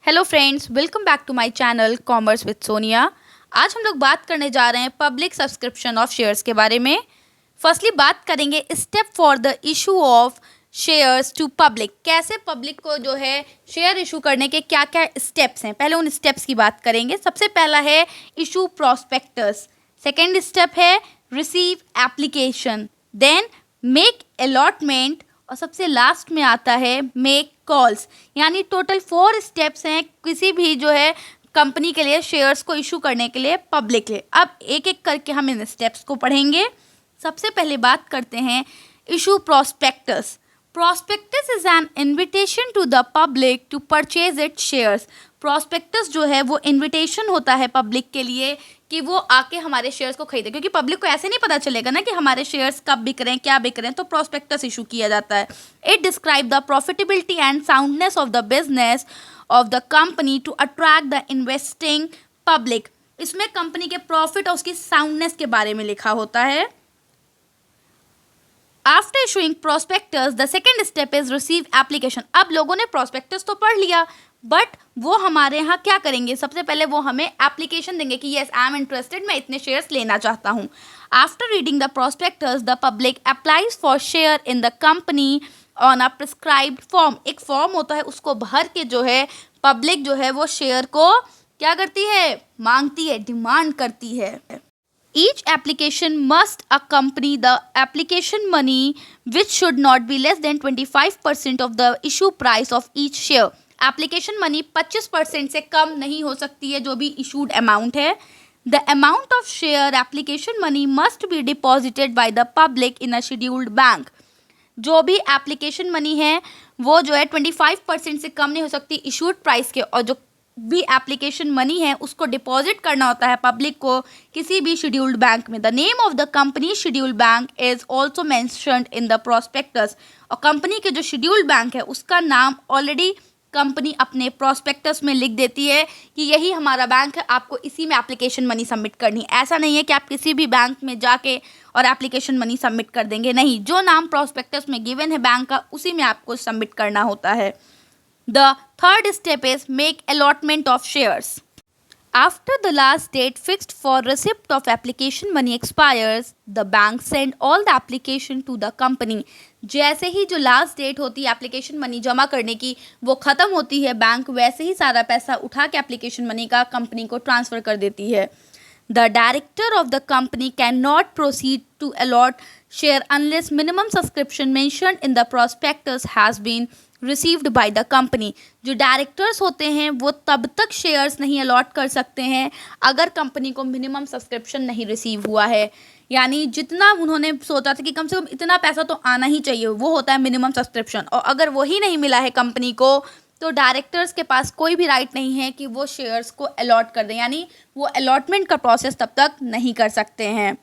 Hello friends, welcome back to my channel commerce with Sonia. आज हम लोग बात करने जा रहे हैं पब्लिक सब्सक्रिप्शन ऑफ शेयर्स के बारे में। फर्स्टली बात करेंगे step for the issue of shares to public. कैसे पब्लिक को जो है शेयर इशू करने के क्या क्या स्टेप्स हैं, पहले उन स्टेप्स की बात करेंगे। सबसे पहला है इशू प्रॉस्पेक्टस, सेकेंड स्टेप है receive application, then make allotment और सबसे लास्ट में आता है मेक कॉल्स। यानी टोटल 4 स्टेप्स हैं किसी भी जो है कंपनी के लिए शेयर्स को इशू करने के लिए पब्लिक लिए। अब एक एक करके हम इन स्टेप्स को पढ़ेंगे। सबसे पहले बात करते हैं issue prospectus. Prospectus is an invitation to the public to purchase it shares. Prospectus जो है वो इन्विटेशन होता है पब्लिक के लिए कि वो आके हमारे शेयर्स को खरीदे, क्योंकि पब्लिक को ऐसे नहीं पता चलेगा ना कि हमारे शेयर्स कब बिक रहे हैं, क्या बिक रहे हैं, तो प्रॉस्पेक्टस इशू किया जाता है। It describe the profitability and soundness of the business of the company to attract the investing public. इसमें कंपनी के प्रॉफिट और उसकी साउंडनेस के बारे में लिखा होता है। After issuing prospectus the second step is receive application. अब लोगों ने प्रोस्पेक्टस तो पढ़ लिया, बट वो हमारे यहाँ क्या करेंगे, सबसे पहले वो हमें एप्लीकेशन देंगे कि येस आई एम इंटरेस्टेड, मैं इतने शेयर्स लेना चाहता हूँ। After reading the prospectus the public applies for share in the company on a prescribed form. एक फॉर्म होता है, उसको भर के जो है पब्लिक जो है वो शेयर को क्या करती है, मांगती है, डिमांड करती है। Each application must accompany the application money, which should not be less than 25% of the issue price of each share. Application money 25% से कम नहीं हो सकती है, जो भी इशूड अमाउंट है। The amount of share application money must be deposited by the public in a scheduled bank. जो भी एप्लीकेशन मनी है वो जो है 25% से कम नहीं हो सकती इशूड प्राइस के, और जो भी एप्लीकेशन मनी है उसको डिपॉजिट करना होता है पब्लिक को किसी भी शेड्यूल्ड बैंक में। The name of the company scheduled bank is also mentioned in the prospectus. और कंपनी के जो शेड्यूल्ड बैंक है उसका नाम ऑलरेडी कंपनी अपने प्रोस्पेक्टस में लिख देती है कि यही हमारा बैंक है, आपको इसी में एप्लीकेशन मनी सबमिट करनी है। ऐसा नहीं है कि आप किसी भी बैंक में जाके और एप्लीकेशन मनी सबमिट कर देंगे, नहीं, जो नाम प्रोस्पेक्टस में गिवन है बैंक का उसी में आपको सबमिट करना होता है। The third step is make allotment of shares. After the last date fixed for receipt of application money expires, the bank send all the application to the company. जैसे ही जो लास्ट डेट होती है application money जमा करने की वो ख़त्म होती है, बैंक वैसे ही सारा पैसा उठा के एप्लीकेशन मनी का कंपनी को ट्रांसफ़र कर देती है। The director of the company cannot proceed to allot share unless minimum subscription mentioned in the prospectus has been received by the company. जो डायरेक्टर्स होते हैं वो तब तक शेयर्स नहीं अलॉट कर सकते हैं अगर कंपनी को मिनिमम सब्सक्रिप्शन नहीं रिसीव हुआ है। यानी जितना उन्होंने सोचा था कि कम से कम इतना पैसा तो आना ही चाहिए, वो होता है मिनिमम सब्सक्रिप्शन, और अगर वही नहीं मिला है कंपनी को तो डायरेक्टर्स के पास कोई भी राइट नहीं है कि वो शेयर्स को अलॉट कर दें, यानी वो अलॉटमेंट का प्रोसेस तब तक नहीं कर सकते हैं।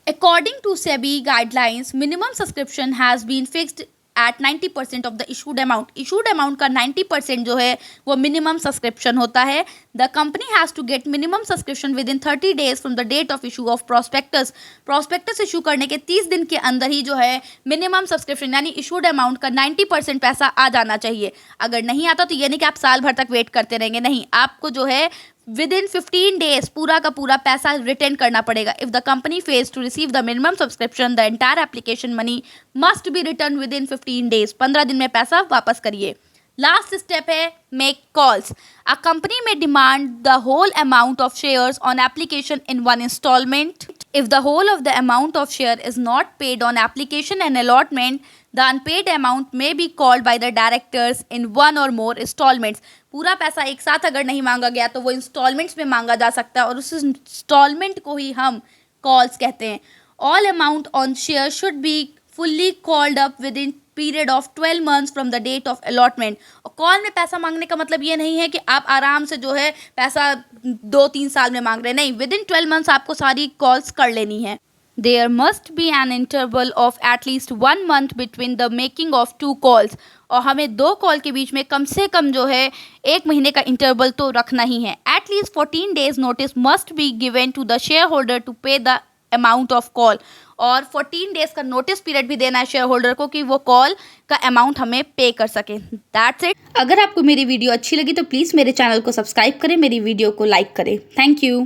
According to SEBI guidelines minimum subscription has been fixed at 90% of the issued amount. Issued amount का 90% जो है वो मिनिमम सब्सक्रिप्शन होता है। The company has to get minimum subscription within 30 days from the date of issue of prospectus. Prospectus issue करने के 30 दिन के अंदर ही जो है मिनिमम सब्सक्रिप्शन यानी इशूड अमाउंट का 90% पैसा आ जाना चाहिए। अगर नहीं आता तो ये नहीं कि आप साल भर तक वेट करते रहेंगे, नहीं, आपको जो है विद इन 15 डेज पूरा का पूरा पैसा रिटर्न करना पड़ेगा। If the company fails to receive the minimum subscription the entire application money must be return within 15 days. 15 दिन में पैसा वापस करिए। लास्ट स्टेप है मेक कॉल्स। अ कंपनी में demand the whole amount of shares on application in one instalment. If the whole of the amount of share is not paid on application and allotment, the unpaid amount may be called by the directors in one or more installments. पूरा पैसा एक साथ अगर नहीं मांगा गया तो वो इंस्टॉलमेंट्स में मांगा जा सकता है, और उस इंस्टॉलमेंट को ही हम कॉल्स कहते हैं। All amount on share should be fully called up within period of 12 months from the date of allotment. और कॉल में पैसा मांगने का मतलब ये नहीं है कि आप आराम से जो है पैसा 2-3 साल में मांग रहे हैं, नहीं, विद इन 12 मंथ्स आपको सारी कॉल्स कर लेनी है। There must be an interval of at least 1 month between the making of 2 calls. और हमें 2 कॉल के बीच में कम से कम जो है 1 महीने का इंटरवल तो रखना ही है। At least 14 days notice must be given to the shareholder to pay the amount of call, और 14 डेज का नोटिस पीरियड भी देना है शेयर होल्डर को कि वो कॉल का अमाउंट हमें पे कर सके। That's it. अगर आपको मेरी वीडियो अच्छी लगी तो प्लीज़ मेरे चैनल को सब्सक्राइब करें, मेरी वीडियो को लाइक करें। Thank you.